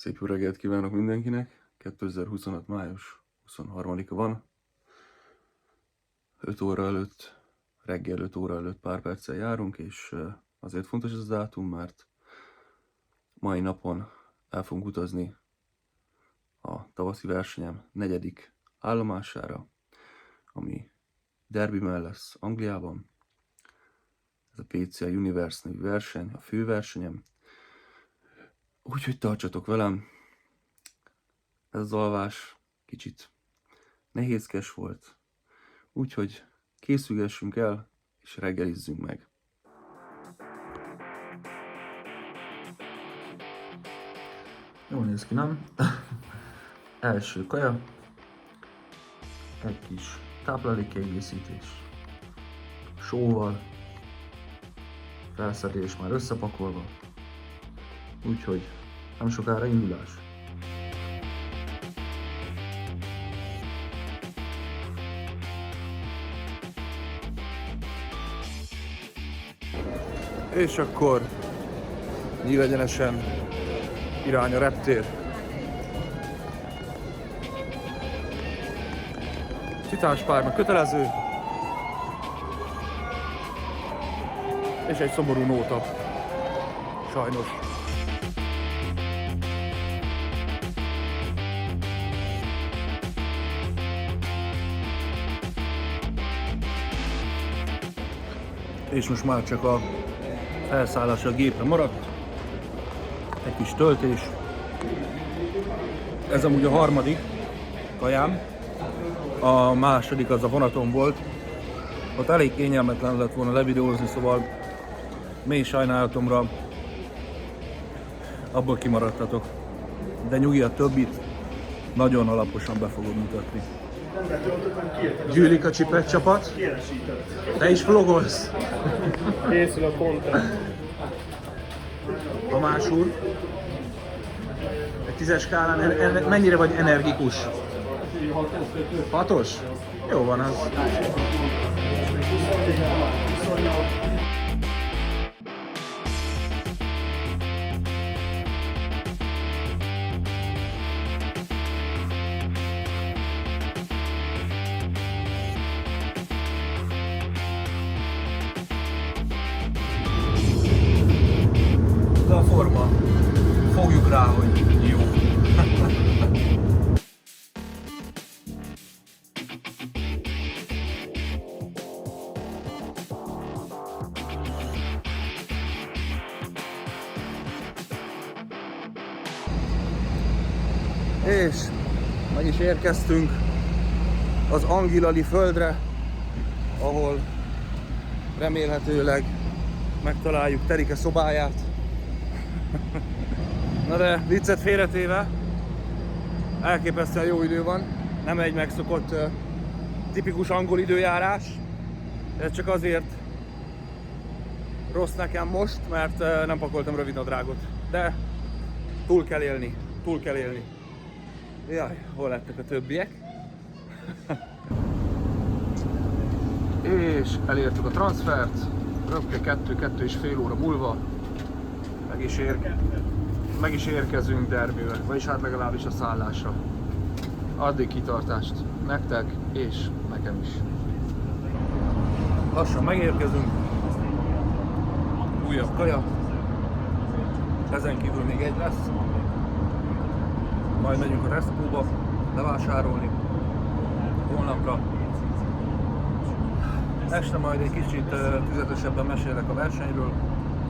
Szép jó reggelt kívánok mindenkinek! 2025. május 23-a van. 5 óra előtt, reggel 5 óra előtt pár perccel járunk, és azért fontos ez a dátum, mert mai napon el fogunk utazni a tavaszi versenyem 4. állomására, ami Derbyben lesz Angliában. Ez a PCA Universe nevű verseny, a főversenyem. Úgyhogy tartsatok velem. Ez az alvás kicsit nehézkes volt, úgyhogy készülgessünk el, és reggelizzünk meg. Jól néz ki, nem? Első kaja, egy kis táplálékkiegészítés, sóval, felszedés már összepakolva, úgyhogy nem sokára indulás. És akkor nyílegyenesen irány a reptér. Citáns-párna kötelező, és egy szomorú nóta, sajnos. És most már csak a felszállás a gépre maradt, egy kis töltés. Ez amúgy a harmadik kajám, a második az a vonaton volt. Ott elég kényelmetlen lett volna levideózni, szóval mély sajnálatomra abból kimaradtatok. De nyugi, a többit nagyon alaposan be fogom mutatni. Gyűlik a Csipet csapat. Te is vlogolsz? Készül a content. Tamás úr, egy 10-es skálán mennyire vagy energikus? 6-os? Jó van az. De a forma. Fogjuk rá, hogy jó. És meg is érkeztünk az Angilali földre, ahol remélhetőleg megtaláljuk Terike szobáját. Na de viccet félretéve, elképesztően jó idő van, nem egy megszokott tipikus angol időjárás. Ez csak azért rossz nekem most, mert nem pakoltam rövidnadrágot. De túl kell élni, túl kell élni. Jaj, hol lettek a többiek? És elértük a transfert, röpke 2-2,5 óra múlva meg is érkezünk Derbybe, vagyis hát legalábbis a szállásra. Addig kitartást nektek és nekem is. Lassan megérkezünk, újabb kaja, ezen kívül még egy lesz. Majd megyünk a Tesco-ba levásárolni holnapra. Este majd egy kicsit tüzetesebben mesélek a versenyről,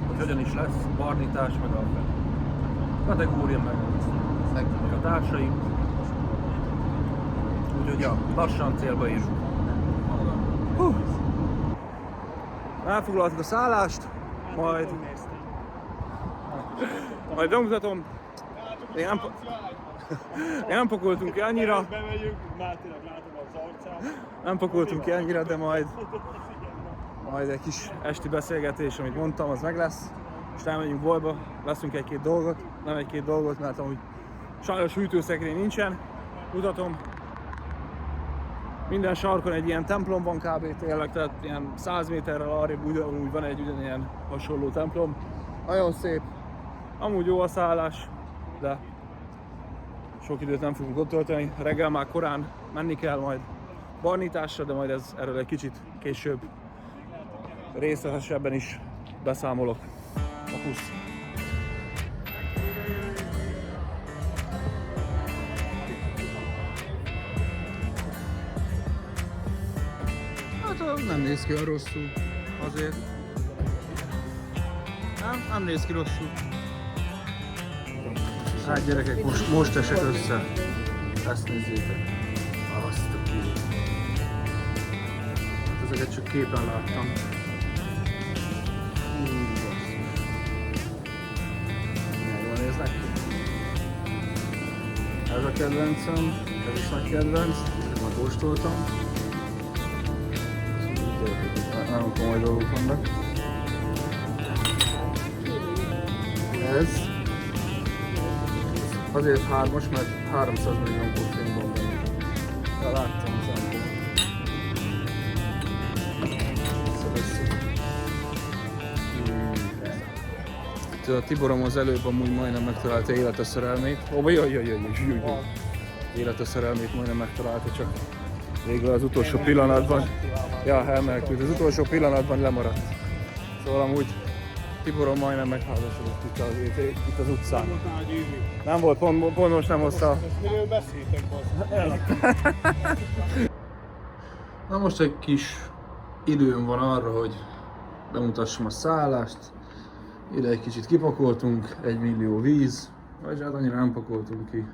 hogy hogyan is lesz, barnítás, meg a kategória, meg a társai. Úgyhogy ja, lassan célba érünk. Elfoglaltuk a szállást, majd bemutatom. Nem pakoltunk ki annyira. Nem pakoltunk ki annyira, de majd egy kis esti beszélgetés, amit mondtam, az meg lesz. És elmegyünk boltba, veszünk egy-két dolgot. Nem egy-két dolgot, mert amúgy sajnos hűtőszekrény nincsen. Mutatom. Minden sarkon egy ilyen templom van kb. Tényleg, tehát ilyen 100 méterrel arrébb úgy van egy ugyanilyen hasonló templom. Nagyon szép. Amúgy jó a szállás, de sok időt nem fogunk ott tölteni. Reggel már korán menni kell majd barnításra, de majd erről egy kicsit később részletesebben is beszámolok. A pusz! Hát nem néz ki a rosszul, azért. Nem néz ki rosszul. Hát gyerekek, most esett össze. Ezt nézzétek. Azt a kívül. Hát ezeket csak képen láttam. Jól néznek ki. Ez a kedvencem, ez is nagy kedvenc, ezt már kóstoltam. Nagyon komoly dolgok vannak. Ez azért 3-as, mert 300 millió koffein van benne. De láttam az elmúlt. A Tiborom az előbb amúgy majdnem megtalálta élete szerelmét. Élete szerelmét majdnem megtalálta, csak végül az utolsó pillanatban. Ja, elmenekült. Az utolsó pillanatban lemaradt. Szóval amúgy Tiborom majdnem megházasodott itt az utcán. Nem volt, pont most nem hozta. Miről beszéltek, Na most egy kis időm van arra, hogy bemutassam a szállást. Ide egy kicsit kipakoltunk, 1 millió víz, vagy hát annyira nem pakoltunk ki.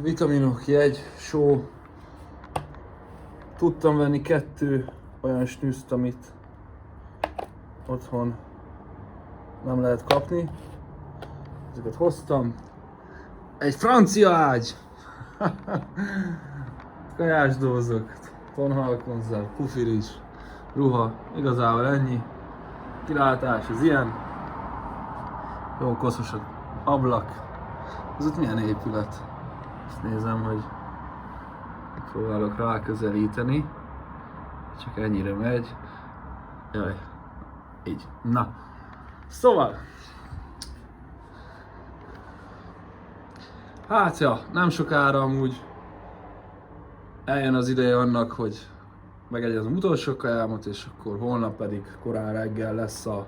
Vitaminok, jegy, só. Tudtam venni 2 olyan snűzt, amit otthon nem lehet kapni. Ezeket hoztam. Egy francia ágy! Kajásdózok, tonhalkonzerv, pufiris, ruha, igazából ennyi. Kilátás az ilyen. Jó koszos az ablak. Ez ott milyen épület? Ezt nézem, hogy próbálok rá közelíteni. Csak ennyire megy. Jaj. Így. Na. Szóval. Hát ja, nem sokára amúgy eljön az ideje annak, hogy megegyezem az utolsó kajámat, és akkor holnap pedig korán reggel lesz a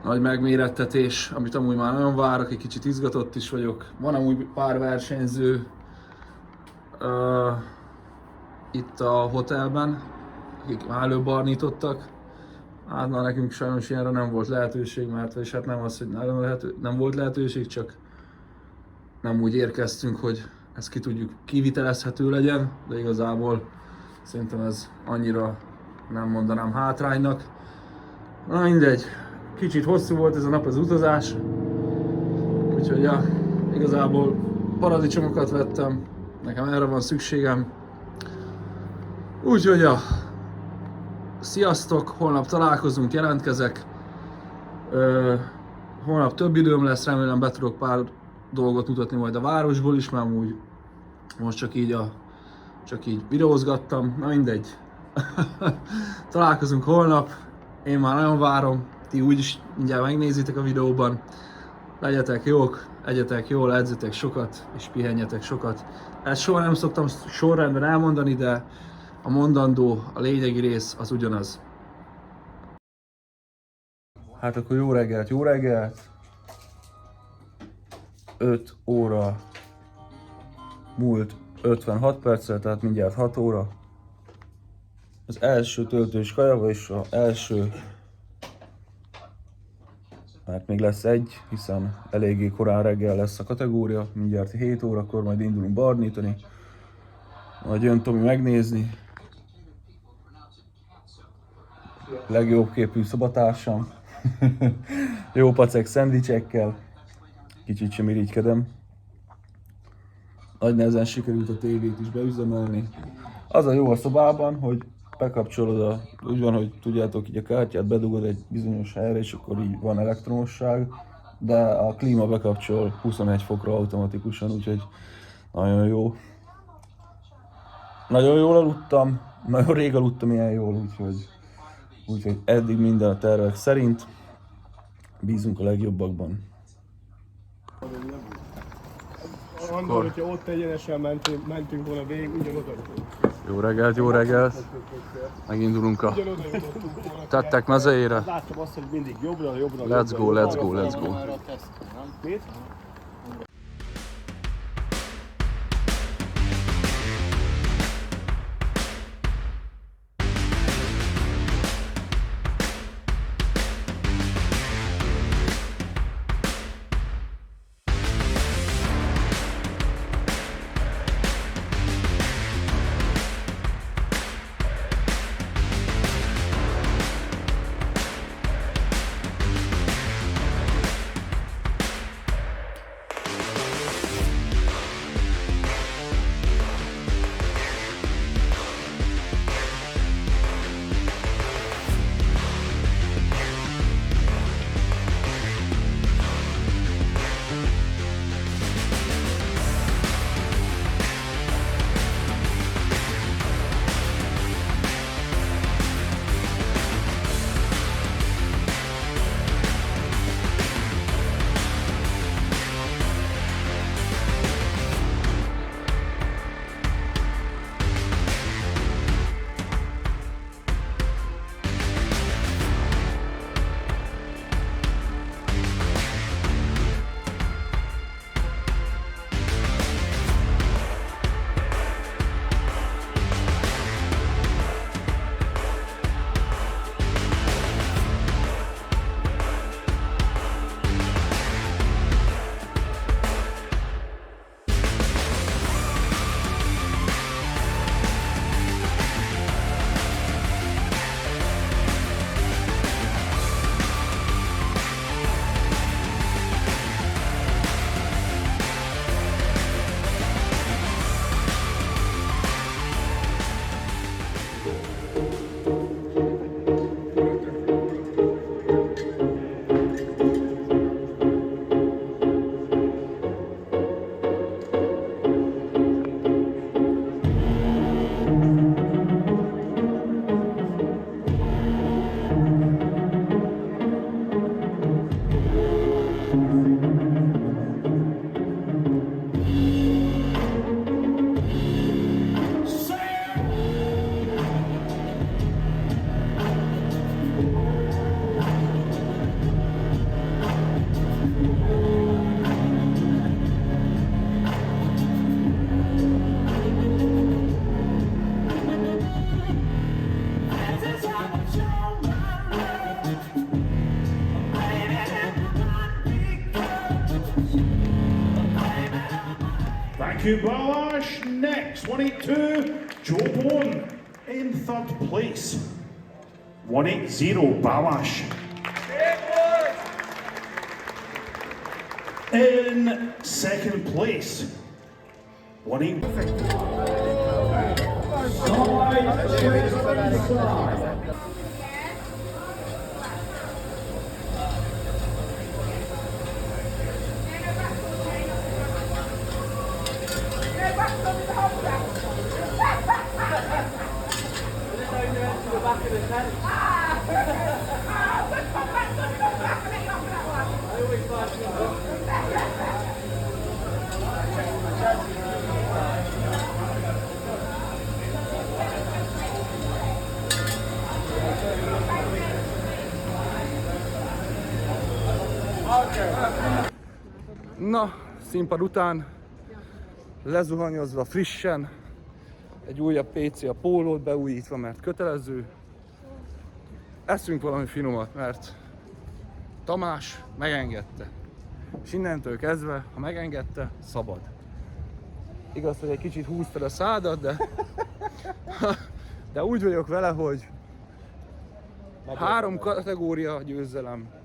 nagy megmérettetés, amit amúgy már nagyon várok, egy kicsit izgatott is vagyok. Van amúgy pár versenyző itt a hotelben, akik már előbb barnítottak. Hát már nekünk sajnos ilyenre nem volt lehetőség, mert és hát nem az, hogy nem volt lehetőség, csak nem úgy érkeztünk, hogy ezt ki tudjuk kivitelezhető legyen, de igazából szerintem ez annyira nem mondanám hátránynak. Na mindegy, kicsit hosszú volt ez a nap az utazás, úgyhogy ja, igazából paradicsomokat vettem, nekem erre van szükségem. Úgyhogy ja, sziasztok, holnap találkozunk, jelentkezek. Holnap több időm lesz, remélem be tudok pár dolgot mutatni majd a városból is, mert amúgy most csak így videózgattam, na mindegy. Találkozunk holnap, én már nagyon várom, ti úgyis mindjárt megnézitek a videóban. Legyetek jók, egyetek jól, edzetek sokat, és pihenjetek sokat. Ezt soha nem szoktam sorrendben elmondani, de a mondandó, a lényegi rész az ugyanaz. Hát akkor jó reggelt, jó reggelt! 5 óra múlt 56 perccel, tehát mindjárt 6 óra. Az első töltős kaja, vagyis az első, hát még lesz egy, hiszen eléggé korán reggel lesz a kategória, mindjárt 7 órakor majd indulunk barnítani. Majd jön Tomi megnézni. Legjobb képű szobatársam. Jó pacek szendvicsekkel. Kicsit sem irigykedem. Nagy nehezen sikerült a tévét is beüzemelni. Az a jó a szobában, hogy bekapcsolod úgy van, hogy tudjátok, így a kártyát bedugod egy bizonyos helyre, és akkor így van elektromosság, de a klíma bekapcsol 21 fokra automatikusan, úgyhogy nagyon jó. Nagyon jól aludtam, nagyon rég aludtam ilyen jól, úgyhogy eddig minden a tervek szerint. Bízunk a legjobbakban. Andor, hogyha ott egyenesen mentünk volna végig, ugyanoda. Jó reggelt, jó reggelt! Megindulunk a Ugyanoda jutottunk volna. tettek mezeire. Láttam azt, hogy mindig jobbra, jobbra. Let's go, let's go, let's go. Mit? Thank you, Balazs. Next, 182, Joe Bourne in third place. 180, Balazs. In second place, 180. Na, színpad után lezuhanyozva frissen, egy újabb PC a pólót beújítva, mert kötelező. Eszünk valami finomat, mert Tamás megengedte. És innentől kezdve, ha megengedte, szabad. Igaz, hogy egy kicsit húztad a szádat, de úgy vagyok vele, hogy 3 kategória győzelem,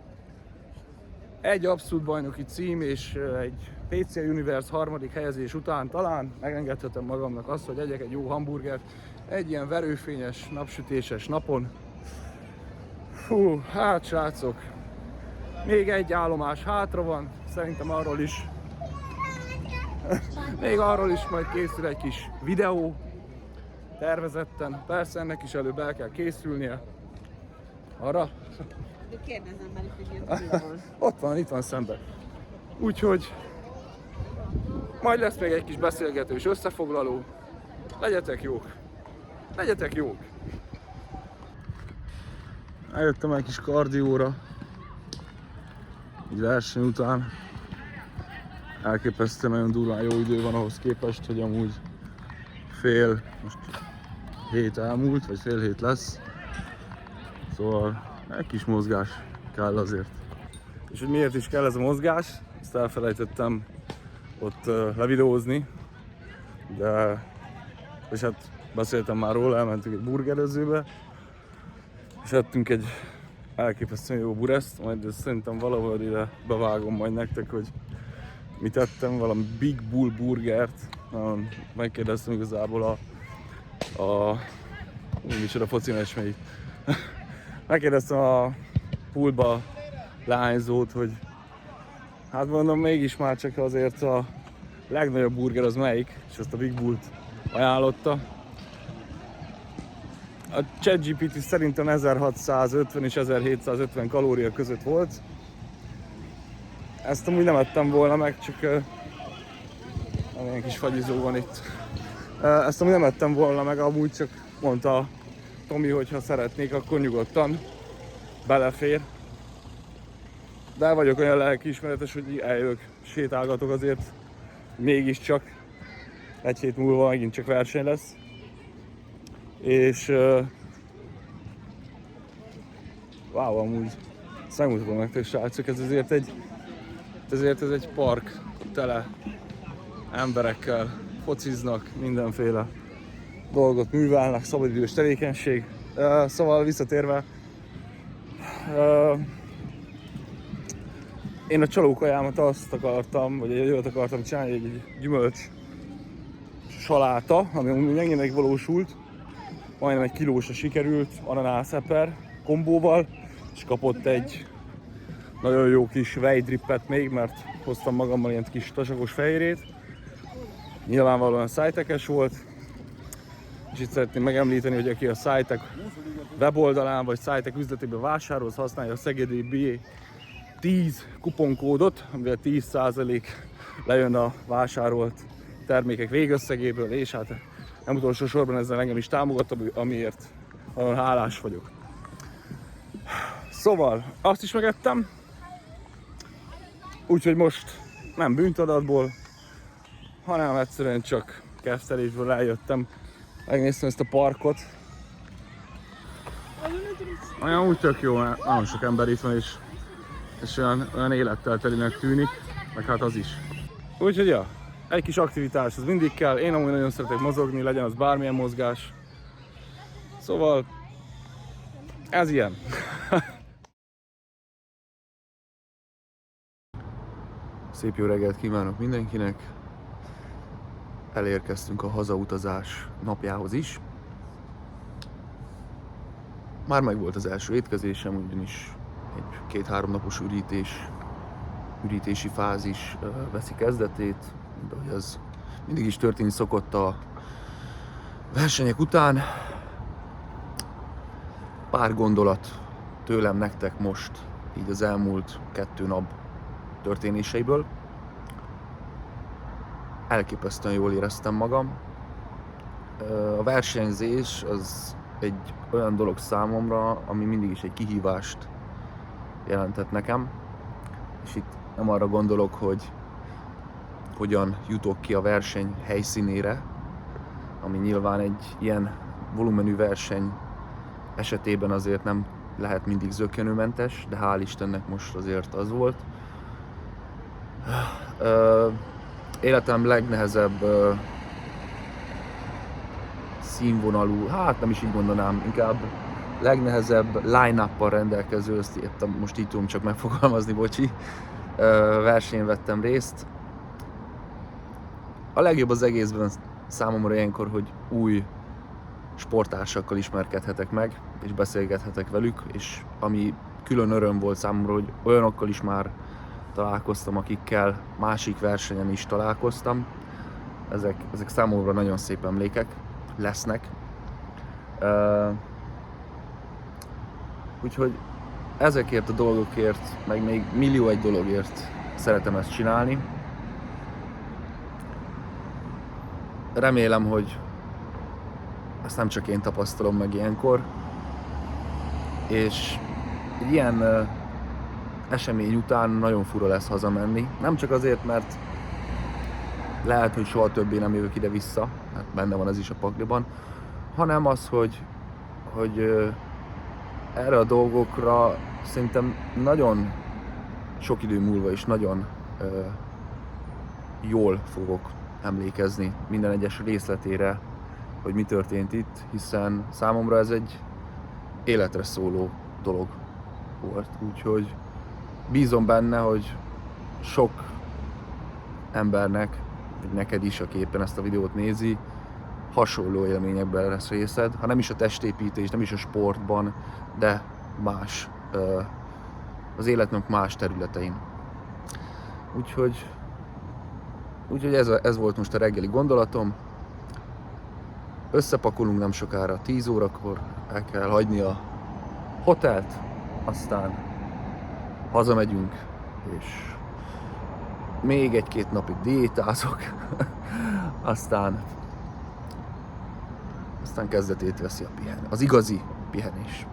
egy abszolút bajnoki cím és egy PC Universe 3. helyezés után talán megengedhetem magamnak azt, hogy egyek egy jó hamburgert egy ilyen verőfényes, napsütéses napon. Fú, hát srácok, még egy állomás hátra van, szerintem arról is, még arról is majd készül egy kis videó, tervezetten, persze ennek is előbb el kell készülnie. Arra? De kérdezem már, hogy ilyen videón. Ott van, itt van szemben. Úgyhogy Majd lesz még egy kis beszélgetős összefoglaló. Legyetek jók! Legyetek jók! Eljöttem egy kis kardióra. Így verseny után. Elképesztően nagyon durván jó idő van ahhoz képest, hogy amúgy most 7 elmúlt, vagy fél 7 lesz. Szóval egy kis mozgás kell azért. És hogy miért is kell ez a mozgás, ezt elfelejtettem ott levideózni, és hát beszéltem már róla, elmentünk egy burgerezőbe, és ettünk egy elképesztően jó bureszt, majd ezt szerintem valahol ide bevágom majd nektek, hogy mit ettem, valami Big Bull burgert. Megkérdeztem igazából micsoda foci meccsmelyik. Megkérdeztem a poolba lányzót, hogy hát mondom, mégis már csak azért a legnagyobb burger az melyik, és ezt a Big Bullt ajánlotta. A ChatGPT szerintem 1650 és 1750 kalória között volt. Ezt amúgy nem ettem volna meg, csak ilyen kis fagyizó van itt. Ezt amúgy nem ettem volna meg, amúgy csak mondta Tomi, hogy ha szeretnék, akkor nyugodtan belefér. De vagyok olyan lelkiismeretes, hogy eljövök, sétálgatok azért, mégiscsak egy hét múlva megint csak verseny lesz. És wow, amúgy ezt megmutatom nektek, srácok, ez egy park tele emberekkel, fociznak, mindenféle dolgot művelnek, szabadidős tevékenység. Szóval visszatérve, én a csalókajámat azt akartam, vagy egy olyat akartam csinálni, egy gyümölcs saláta, ami megint valósult, majdnem 1 kilósra sikerült, ananász-eper kombóval, és kapott egy nagyon jó kis vejdrippet még, mert hoztam magammal ilyen kis tasakos fehérjét. Nyilvánvalóan Szájtekes volt, és itt szeretném megemlíteni, hogy aki a Szájtek weboldalán vagy Szájtek üzletében vásárol, használja a Szegedi B10 kuponkódot, amivel 10% lejön a vásárolt termékek végösszegéből, és hát nem utolsó sorban ezzel engem is támogat, amiért nagyon hálás vagyok. Szóval azt is megettem, úgyhogy most nem bűntudatból, hanem egyszerűen csak kedvtelésből eljöttem. Megnéztem ezt a parkot. Olyan úgy tök jó, mert nagyon sok ember itt van, és olyan élettel telinek tűnik, meg hát az is. Úgyhogy ja, egy kis aktivitás az mindig kell. Én amúgy nagyon szeretek mozogni, legyen az bármilyen mozgás. Szóval ez ilyen. Szép jó reggelt kívánok mindenkinek! Elérkeztünk a hazautazás napjához is. Már megvolt az első étkezésem, ugyanis egy 2-3 napos ürítési fázis veszi kezdetét, de hogy az mindig is történni szokott a versenyek után. Pár gondolat tőlem nektek most, így az elmúlt 2 nap történéseiből. Elképesztően jól éreztem magam. A versenyzés az egy olyan dolog számomra, ami mindig is egy kihívást jelentett nekem. És itt nem arra gondolok, hogy hogyan jutok ki a verseny helyszínére, ami nyilván egy ilyen volumenű verseny esetében azért nem lehet mindig zökkenőmentes, de hál' Istennek most azért az volt. Életem legnehezebb színvonalú, hát nem is így mondanám, inkább legnehezebb line-up-pal rendelkező, ezt most így tudom csak megfogalmazni, bocsi, versenyen vettem részt. A legjobb az egészben számomra ilyenkor, hogy új sporttársakkal ismerkedhetek meg, és beszélgethetek velük, és ami külön öröm volt számomra, hogy olyanokkal is már találkoztam, akikkel másik versenyen is találkoztam. Ezek számomra nagyon szép emlékek lesznek. Úgyhogy ezekért a dolgokért, meg még millió egy dologért szeretem ezt csinálni. remélem, hogy ezt nem csak én tapasztalom meg ilyenkor, és egy ilyen esemény után nagyon fura lesz hazamenni. Nem csak azért, mert lehet, hogy soha többé nem jövök ide-vissza, hát benne van ez is a pakliban, hanem az, hogy erre a dolgokra szerintem nagyon sok idő múlva is nagyon jól fogok emlékezni minden egyes részletére, hogy mi történt itt, hiszen számomra ez egy életre szóló dolog volt. Úgyhogy bízom benne, hogy sok embernek, vagy neked is, aki éppen ezt a videót nézi, hasonló élményekben lesz részed, ha nem is a testépítés, nem is a sportban, de más, az életnek más területein. Úgyhogy ez volt most a reggeli gondolatom. Összepakolunk nem sokára, 10 órakor el kell hagyni a hotelt, aztán hazamegyünk, és még egy-két napig diétázok, aztán kezdetét veszi a pihenés, az igazi pihenés.